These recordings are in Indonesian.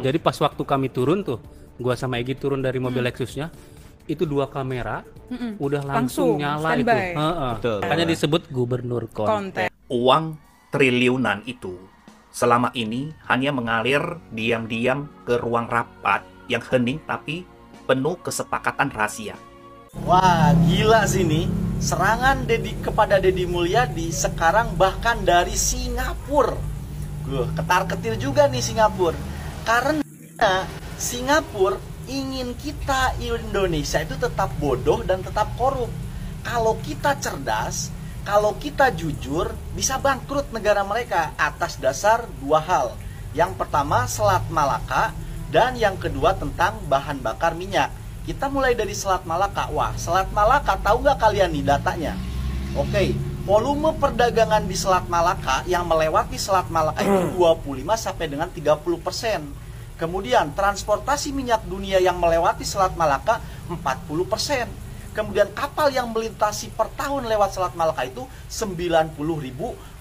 Jadi pas waktu kami turun tuh, gua sama Egy turun dari mobil Lexusnya, itu 2 kamera udah langsung nyala itu. standby. Betul. Makanya disebut gubernur konten. Uang triliunan itu selama ini hanya mengalir diam-diam ke ruang rapat yang hening tapi penuh kesepakatan rahasia. Wah, gila sih nih. Serangan kepada Deddy Mulyadi sekarang bahkan dari Singapura. Ketar-ketir juga nih Singapura. Karena Singapura ingin kita Indonesia itu tetap bodoh dan tetap korup. Kalau kita cerdas, kalau kita jujur, bisa bangkrut negara mereka atas dasar 2 hal. Yang pertama, Selat Malaka, dan yang kedua tentang bahan bakar minyak. Kita mulai dari Selat Malaka. Wah, Selat Malaka, tahu nggak kalian nih datanya? Oke, volume perdagangan di Selat Malaka yang melewati Selat Malaka itu 25 sampai dengan 30%. Kemudian transportasi minyak dunia yang melewati Selat Malaka 40%. Kemudian kapal yang melintasi per tahun lewat Selat Malaka itu 90.000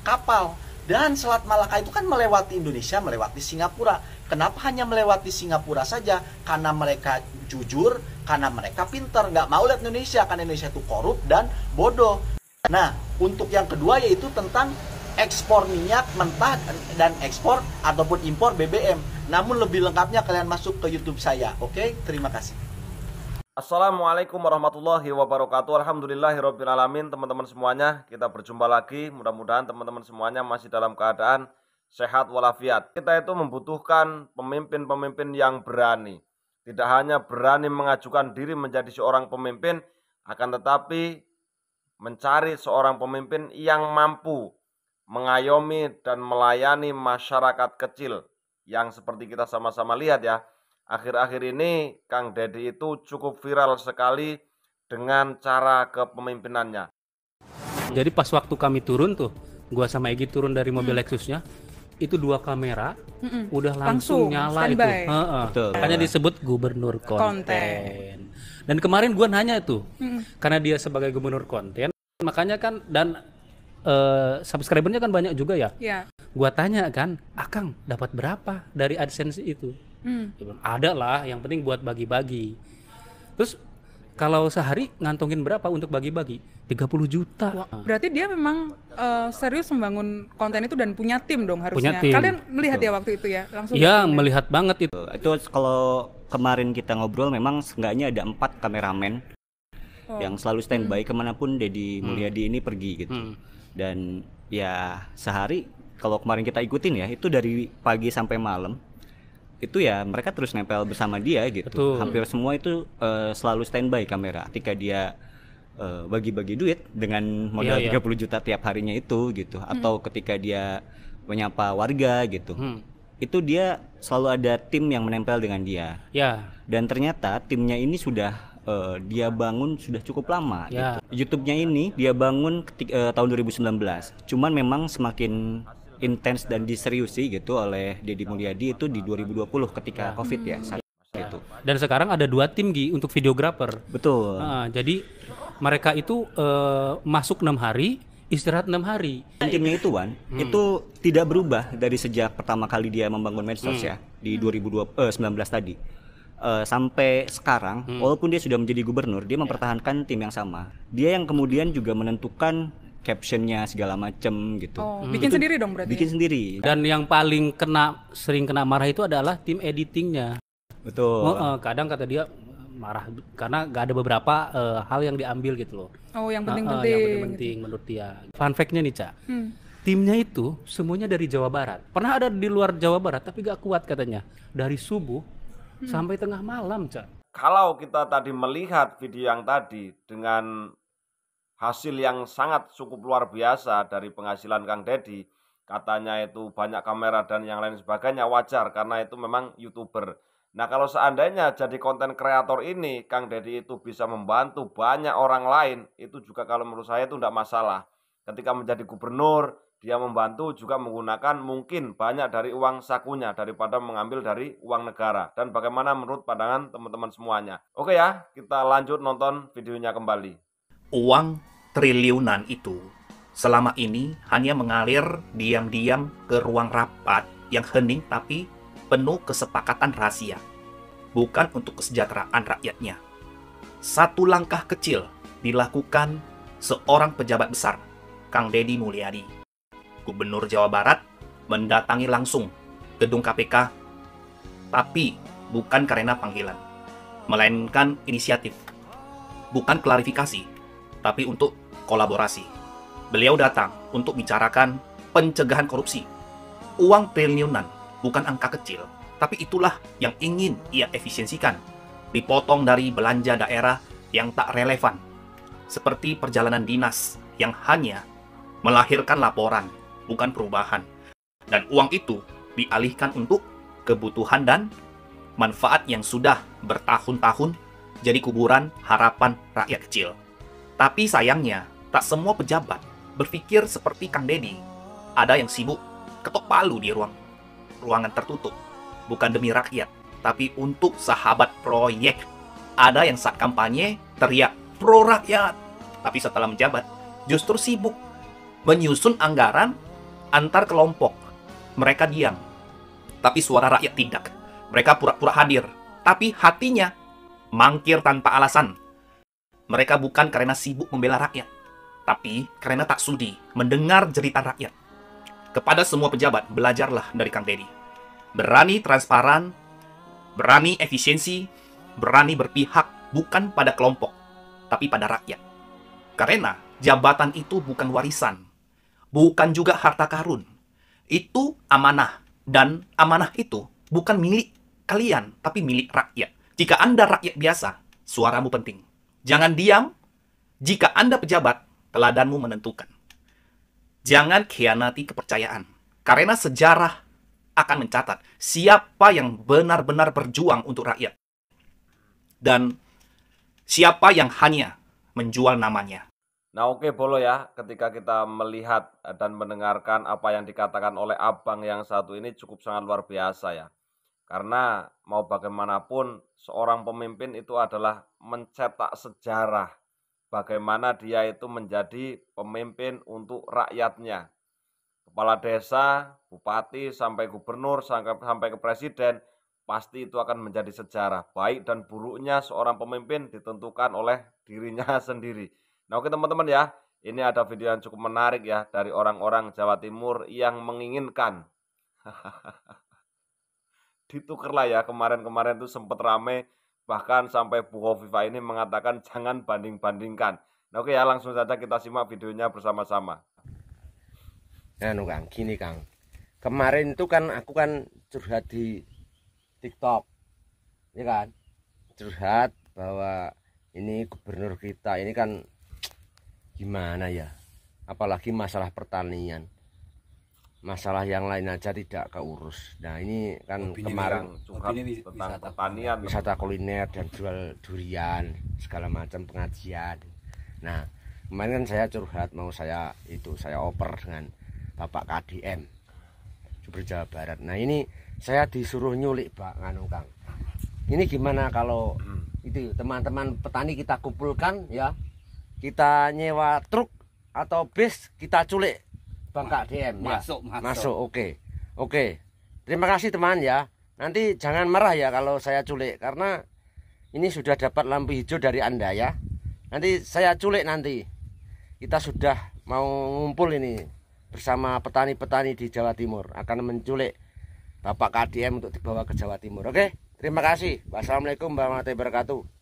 kapal. Dan Selat Malaka itu kan melewati Indonesia, melewati Singapura. Kenapa hanya melewati Singapura saja? Karena mereka jujur, karena mereka pinter. Nggak mau lihat Indonesia, karena Indonesia itu korup dan bodoh. Nah, untuk yang kedua yaitu tentang ekspor minyak mentah dan ekspor ataupun impor BBM. Namun lebih lengkapnya kalian masuk ke YouTube saya. Oke, terima kasih. Assalamualaikum warahmatullahi wabarakatuh. Alhamdulillahirrabbilalamin. Teman-teman semuanya, kita berjumpa lagi. Mudah-mudahan teman-teman semuanya masih dalam keadaan sehat walafiat. Kita itu membutuhkan pemimpin-pemimpin yang berani. Tidak hanya berani mengajukan diri menjadi seorang pemimpin, akan tetapi mencari seorang pemimpin yang mampu mengayomi dan melayani masyarakat kecil. Yang seperti kita sama-sama lihat ya. Akhir-akhir ini Kang Deddy itu cukup viral sekali dengan cara kepemimpinannya. Jadi pas waktu kami turun tuh, gua sama Egy turun dari mobil Lexusnya, itu 2 kamera udah langsung nyala standby. itu. Betul. Makanya disebut gubernur konten. Dan kemarin gua nanya tuh, karena dia sebagai gubernur konten, makanya kan dan subscribernya kan banyak juga ya. Iya. Gua tanya kan, Akang dapat berapa dari AdSense itu? Dia bilang, ada lah, yang penting buat bagi-bagi. Terus kalau sehari ngantongin berapa untuk bagi-bagi? 30 juta. Wah, berarti dia memang serius membangun konten itu dan punya tim dong harusnya. Punya tim. Kalian melihat ya waktu itu ya? Langsung. Iya, melihat banget itu. Itu kalau kemarin kita ngobrol memang seenggaknya ada 4 kameramen yang selalu standby kemanapun Deddy Mulyadi ini pergi gitu. Dan ya sehari kalau kemarin kita ikutin ya, itu dari pagi sampai malam itu ya mereka terus nempel bersama dia gitu. Betul. Hampir semua itu selalu standby kamera ketika dia bagi-bagi duit dengan modal 30 juta tiap harinya itu gitu, atau ketika dia menyapa warga gitu. Itu dia selalu ada tim yang menempel dengan dia. Ya. Dan ternyata timnya ini sudah dia bangun sudah cukup lama Ya. gitu. YouTube-nya ini dia bangun tahun 2019. Cuman memang semakin intens dan diseriusi gitu oleh Deddy Mulyadi itu di 2020 ketika Covid ya saat itu. Dan sekarang ada 2 tim Gi untuk videografer. Betul. Jadi mereka itu masuk 6 hari, istirahat 6 hari. Timnya itu Wan, itu tidak berubah dari sejak pertama kali dia membangun medsos ya di 2019 tadi. Sampai sekarang, walaupun dia sudah menjadi gubernur, dia mempertahankan tim yang sama. Dia yang kemudian juga menentukan captionnya segala macem gitu. Bikin sendiri dong berarti. Bikin sendiri. Dan yang paling sering kena marah itu adalah tim editingnya. Betul. Kadang kata dia marah karena gak ada beberapa hal yang diambil gitu loh. Oh, yang Yang penting-penting. penting menurut dia. Fun fact-nya nih, Ca. Timnya itu semuanya dari Jawa Barat. Pernah ada di luar Jawa Barat tapi gak kuat katanya. Dari subuh sampai tengah malam, Ca. Kalau kita tadi melihat video yang tadi dengan hasil yang sangat cukup luar biasa dari penghasilan Kang Deddy, katanya itu banyak kamera dan yang lain sebagainya, wajar karena itu memang YouTuber. Nah, kalau seandainya jadi konten kreator ini Kang Deddy itu bisa membantu banyak orang lain, itu juga kalau menurut saya itu tidak masalah. Ketika menjadi gubernur, dia membantu juga menggunakan mungkin banyak dari uang sakunya daripada mengambil dari uang negara. Dan bagaimana menurut pandangan teman-teman semuanya? Oke ya, kita lanjut nonton videonya kembali. Uang triliunan itu selama ini hanya mengalir diam-diam ke ruang rapat yang hening tapi penuh kesepakatan rahasia, bukan untuk kesejahteraan rakyatnya. Satu langkah kecil dilakukan seorang pejabat besar, Kang Deddy Mulyadi, Gubernur Jawa Barat, mendatangi langsung gedung KPK, tapi bukan karena panggilan, melainkan inisiatif, bukan klarifikasi, tapi untuk kolaborasi. Beliau datang untuk bicarakan pencegahan korupsi. Uang triliunan bukan angka kecil, tapi itulah yang ingin ia efisiensikan, dipotong dari belanja daerah yang tak relevan, seperti perjalanan dinas yang hanya melahirkan laporan, bukan perubahan. Dan uang itu dialihkan untuk kebutuhan dan manfaat yang sudah bertahun-tahun jadi kuburan harapan rakyat kecil. Tapi sayangnya, tak semua pejabat berpikir seperti Kang Deddy. Ada yang sibuk ketok palu di ruangan tertutup, bukan demi rakyat, tapi untuk sahabat proyek. Ada yang saat kampanye teriak pro rakyat, tapi setelah menjabat justru sibuk menyusun anggaran antar kelompok. Mereka diam, tapi suara rakyat tidak. Mereka pura-pura hadir, tapi hatinya mangkir tanpa alasan. Mereka bukan karena sibuk membela rakyat, tapi karena tak sudi mendengar cerita rakyat. Kepada semua pejabat, belajarlah dari Kang Deddy. Berani transparan, berani efisiensi, berani berpihak bukan pada kelompok, tapi pada rakyat. Karena jabatan itu bukan warisan, bukan juga harta karun. Itu amanah, dan amanah itu bukan milik kalian, tapi milik rakyat. Jika Anda rakyat biasa, suaramu penting. Jangan diam. Jika Anda pejabat, teladanmu menentukan. Jangan khianati kepercayaan, karena sejarah akan mencatat siapa yang benar-benar berjuang untuk rakyat, dan siapa yang hanya menjual namanya. Nah oke Bolo ya, ketika kita melihat dan mendengarkan apa yang dikatakan oleh abang yang satu ini cukup sangat luar biasa ya. Karena mau bagaimanapun seorang pemimpin itu adalah mencetak sejarah. Bagaimana dia itu menjadi pemimpin untuk rakyatnya. Kepala desa, bupati, sampai gubernur, sampai ke presiden, pasti itu akan menjadi sejarah. Baik dan buruknya seorang pemimpin ditentukan oleh dirinya sendiri. Nah oke teman-teman ya, ini ada video yang cukup menarik ya dari orang-orang Jawa Timur yang menginginkan ditukerlah ya, kemarin-kemarin itu sempat rame, bahkan sampai Bu Hovifa ini mengatakan jangan banding-bandingkan. Nah oke ya, langsung saja kita simak videonya bersama-sama. Nah Kang, gini Kang, kemarin itu kan aku kan curhat di TikTok, ya kan, curhat bahwa ini gubernur kita ini kan gimana ya, apalagi masalah pertanian, masalah yang lain aja tidak keurus. Nah ini kan kemarin tentang pertanian, wisata kuliner dan jual durian segala macam, pengajian. Nah kemarin kan saya curhat, mau saya oper dengan Bapak KDM Gubernur Jawa Barat. Nah ini saya disuruh nyulik Pak Kang. Ini gimana kalau itu teman-teman petani kita kumpulkan ya, kita nyewa truk atau bis, kita culik Bang KDM ya. Masuk. Oke. Terima kasih teman ya. Nanti jangan marah ya kalau saya culik, karena ini sudah dapat lampu hijau dari Anda ya. Nanti saya culik, nanti kita sudah mau ngumpul ini bersama petani-petani di Jawa Timur, akan menculik Bapak KDM untuk dibawa ke Jawa Timur. Oke, terima kasih. Wassalamualaikum warahmatullahi wabarakatuh.